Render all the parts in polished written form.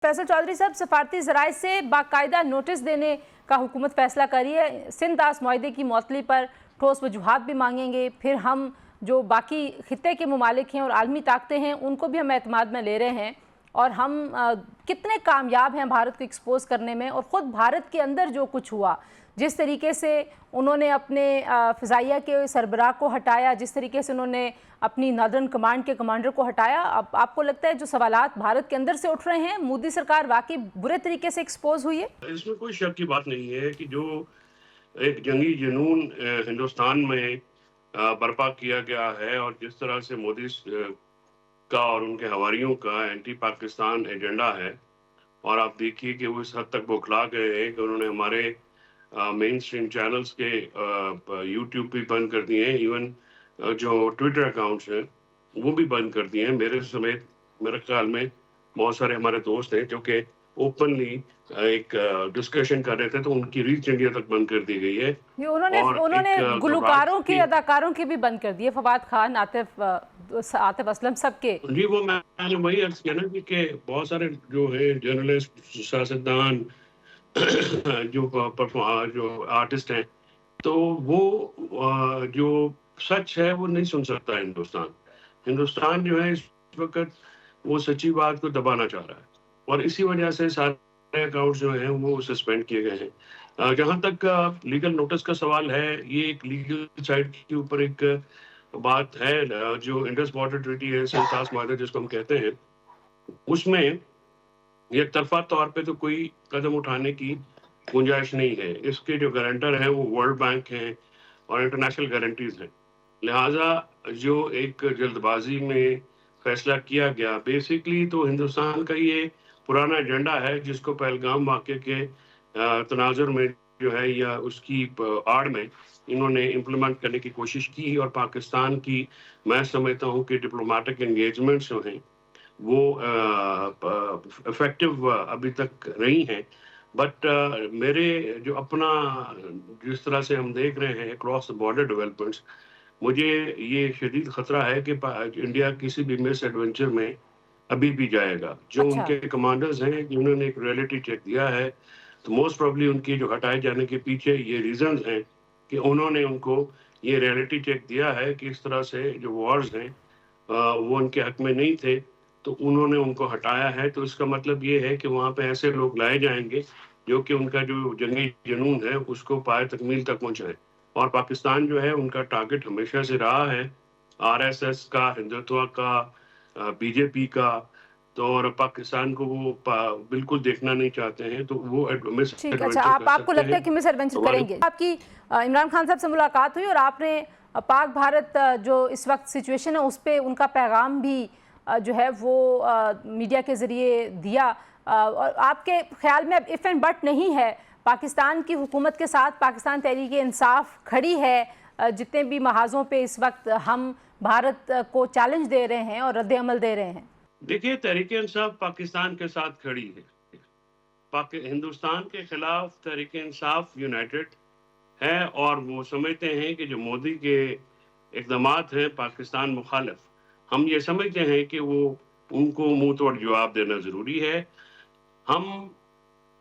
फैसल चौधरी साहब, सफारती ज़राए से बाकायदा नोटिस देने का हुकूमत फैसला करी है। सिंध दास मुआहदे की मुअत्तली पर ठोस वजूहात भी मांगेंगे। फिर हम जो बाकी खित्ते के ममालिक हैं और आलमी ताकतें हैं उनको भी हम एतमाद में ले रहे हैं। और हम कितने कामयाब हैं भारत को एक्सपोज करने में। और ख़ुद भारत के अंदर जो कुछ हुआ, जिस तरीके से उन्होंने अपने फ़िज़ाइया के सरबराह को हटाया, जिस तरीके से उन्होंने अपनी नॉर्दर्न कमांड के कमांडर को हटाया, अब आपको लगता है जो सवालात भारत के अंदर से उठ रहे हैं, मोदी सरकार वाकई बुरे तरीके से एक्सपोज हुई है? इसमें कोई शक की बात नहीं है कि जो एक जंगी जुनून हिंदुस्तान में बर्पा किया गया है और जिस तरह से मोदी का और उनके हवारियों का एंटी पाकिस्तान एजेंडा है, और आप देखिए कि वो इस हद तक बौखला गए हैं कि उन्होंने हमारे मेन स्ट्रीम चैनल्स के यूट्यूब भी बंद कर दिए हैं। इवन जो ट्विटर अकाउंट्स हैं वो भी बंद कर दिए हैं। मेरे समेत मेरे ख्याल में बहुत सारे हमारे दोस्त हैं जो कि ओपनली एक डिस्कशन कर रहे थे, तो उनकी रीच इंडिया तक बंद कर दी गई है। ये उन्होंने गुलकारों की, अदाकारों की भी बंद कर दिए, फवाद खान, आतिफ असलम, सबके। जी, वो मैंने वही अर्ज किया ना कि बहुत सारे जो है जर्नलिस्ट, सियासतदान जो आर्टिस्ट हैं, तो वो जो सच है वो नहीं सुन सकता हिंदुस्तान जो है इस वक्त वो सच्ची बात को दबाना चाह रहा है, और इसी वजह से सारे अकाउंट जो हैं वो सस्पेंड किए गए हैं। जहाँ तक लीगल नोटिस का सवाल है, ये एक लीगल साइड के ऊपर एक बात है। जो इंडस बॉर्डर ट्रीटी है, सिंध दास मुआहदा जिसको हम कहते हैं, उसमें एक तरफा तौर पे तो कोई कदम उठाने की गुंजाइश नहीं है। इसके जो गारंटर हैं वो वर्ल्ड बैंक हैं और इंटरनेशनल गारंटीज हैं। लिहाजा जो एक जल्दबाजी में फैसला किया गया, बेसिकली तो हिंदुस्तान का ये पुराना एजेंडा है जिसको पहलगाम वाक़े के तनाजुर में जो है या उसकी आड़ में इन्होंने इम्प्लीमेंट करने की कोशिश की, और पाकिस्तान की मैं समझता हूँ कि डिप्लोमेटिक एंगेजमेंट्स जो हैं वो इफेक्टिव अभी तक रही हैं। बट मेरे जो अपना जिस तरह से हम देख रहे हैं अक्रॉस द बॉर्डर डेवलपमेंट्स, मुझे ये शदीद खतरा है कि इंडिया किसी भी मिस एडवेंचर में अभी भी जाएगा। जो अच्छा। उनके कमांडर्स हैं जिन्होंने एक रियलिटी चेक दिया है, तो मोस्ट प्रोबेबली उनकी जो हटाए जाने के पीछे ये रीजंस हैं कि उन्होंने उनको ये रियलिटी चेक दिया है कि इस तरह से जो वॉर्स हैं वो उनके हक में नहीं थे, तो उन्होंने उनको हटाया है। तो इसका मतलब ये है कि वहाँ पे ऐसे लोग लाए जाएंगे जो कि उनका जो जंगी जुनून है उसको पाए तकमील तक पहुँचाएं। और पाकिस्तान जो है उनका टारगेट हमेशा से रहा है आरएसएस का, हिंदुत्व का, बीजेपी का, तो और पाकिस्तान को वो बिल्कुल देखना नहीं चाहते हैं, तो वो मिस ठीक, अच्छा, एडवेंचर कर आपको सकते लगता है हैं। कि मिस एडवेंचर करेंगे। आपकी इमरान खान साहब से मुलाकात हुई और आपने पाक भारत जो इस वक्त सिचुएशन है उस पर उनका पैगाम भी जो है वो मीडिया के ज़रिए दिया। और आपके ख्याल में अब इफ़ एंड बट नहीं है, पाकिस्तान की हुकूमत के साथ पाकिस्तान तहरीक इंसाफ खड़ी है। जितने भी महाजों पे इस वक्त हम भारत को चैलेंज दे रहे हैं और रद्द अमल दे रहे हैं। देखिए, तहरीक इंसाफ पाकिस्तान के साथ खड़ी है। हिंदुस्तान के खिलाफ तहरीक इंसाफ यूनाइटेड है, और वो समझते हैं कि जो मोदी के इक़दामात हैं पाकिस्तान मुखालिफ, हम ये समझते हैं कि वो उनको मुंह तोड़ जवाब देना ज़रूरी है। हम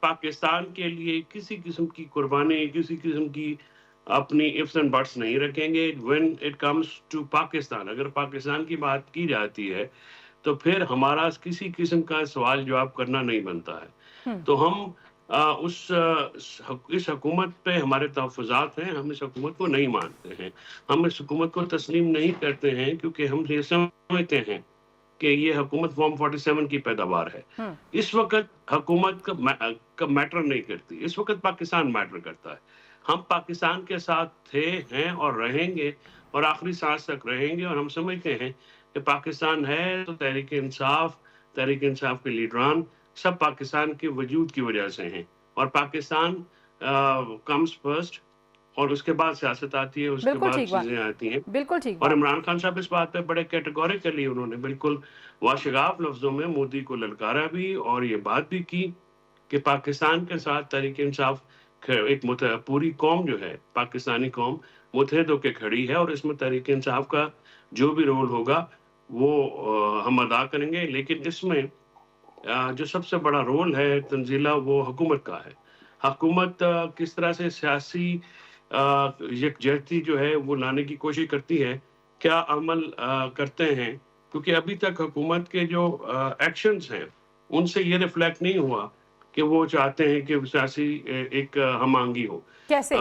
पाकिस्तान के लिए किसी किस्म की कुर्बानी, किसी किस्म की अपनी इफ्स एंड बट्स नहीं रखेंगे when it comes to Pakistan. अगर पाकिस्तान की बात की जाती है तो फिर हमारा किसी किस्म का सवाल जवाब करना नहीं बनता है। तो हम इस हुकूमत पे हमारे तहफ़्फ़ुज़ात हैं, हम इस हुकूमत को नहीं मानते हैं, हम इस हुकूमत को तस्लीम नहीं करते हैं, क्योंकि हम ये समझते हैं कि ये हुकूमत फॉर्म 47 की पैदावार है। इस वक्त हुकूमत का मैटर नहीं करती, इस वक्त पाकिस्तान मैटर करता है। हम पाकिस्तान के साथ थे, हैं और रहेंगे, और आखिरी सांस तक रहेंगे। और हम समझते हैं कि पाकिस्तान है तो तहरीक इंसाफ के लीडरान सब पाकिस्तान के वजूद की वजह से हैं, और पाकिस्तान कम्स फर्स्ट, और उसके बाद सियासत आती है, उसके बाद चीज़ें आती हैं। बिल्कुल ठीक। और इमरान खान साहब इस बात पे बड़े कैटेगोरिकली उन्होंने बिल्कुल वाशगाफ लफ्जों में मोदी को ललकारा भी, और ये बात भी की कि पाकिस्तान के साथ तहरीक इंसाफ एक पूरी कौम जो है, पाकिस्तानी कौम मुतहद होकर खड़ी है, और इसमें तहरीक इंसाफ का जो भी रोल होगा वो हम अदा करेंगे। लेकिन इसमें जो सबसे बड़ा रोल है तंजीला वो हुकूमत का है। हुकूमत किस तरह से सियासी यकजहती जो है वो लाने की कोशिश करती है, क्या अमल करते हैं, क्योंकि अभी तक हुकूमत के जो एक्शंस हैं, उनसे ये रिफ्लेक्ट नहीं हुआ कि वो चाहते हैं कि सियासी एक हम आंगी हो। कैसे?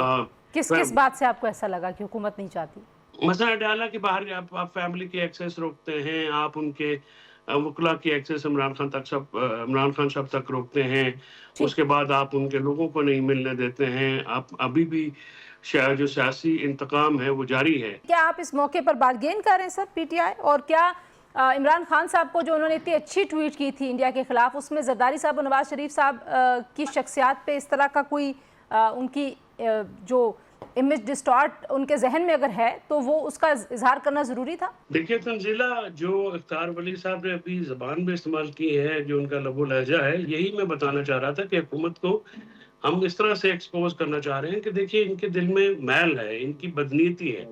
किस फैम- बात से आपको ऐसा लगा कि हुकूमत नहीं चाहती? मसला डाला कि बाहर आप फैमिली की एक्सेस रोकते हैं, आप उनके वकला की एक्सेस इमरान खान साहब तक रोकते हैं, ठीक। उसके बाद आप उनके लोगों को नहीं मिलने देते हैं, आप अभी भी जो सियासी इंतकाम है वो जारी है। क्या आप इस मौके पर बार्गेन कर रहे हैं सर पीटीआई? और क्या इमरान खान साहब को जो उन्होंने इतनी अच्छी ट्वीट की थी इंडिया के खिलाफ, उसमें जरदारी साहब और नवाज शरीफ साहब की शख्सियात पे इस तरह का कोई उनकी जो इमेज डिस्टॉर्ट उनके जहन में अगर है तो वो उसका इजहार करना ज़रूरी था? देखिए तंजीला, जो इफ्तार वली साहब ने अभी ज़बान में इस्तेमाल की है, जो उनका लबो लहजा है, यही मैं बताना चाह रहा था कि हुकूमत को हम इस तरह से एक्सपोज करना चाह रहे हैं कि देखिए इनके दिल में मैल है, इनकी बदनीयती है,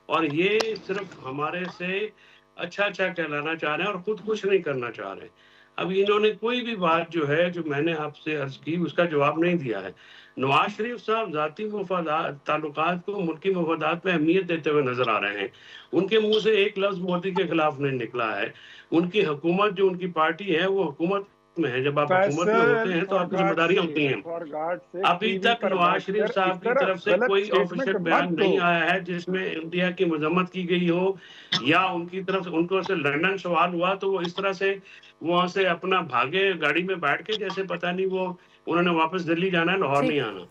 और ये सिर्फ हमारे से अच्छा कहलाना चाह रहे हैं और खुद कुछ नहीं करना चाह रहे। अब इन्होंने कोई भी बात जो है, जो मैंने आपसे अर्ज की, उसका जवाब नहीं दिया है। नवाज शरीफ साहब ज़ाती मफादात ताल्लुकात को मुल्की मफादात में अहमियत देते हुए नजर आ रहे हैं। उनके मुंह से एक लफ्ज मोदी के खिलाफ नहीं निकला है। उनकी हुकूमत, जो उनकी पार्टी है, वो हुकूमत में है। जब आप हुकूमत में होते हैं तो आपकी जिम्मेदारियां होती हैं। अभी तक नवाज शरीफ साहब की तरफ से कोई ऑफिशियल बयान नहीं आया है जिसमें इंडिया की मजम्मत की गई हो, या उनकी तरफ उनको से लंदन सवाल हुआ तो वो इस तरह से वहां से अपना भागे गाड़ी में बैठ के, जैसे पता नहीं वो उन्होंने वापस दिल्ली जाना है, लाहौर नहीं आना।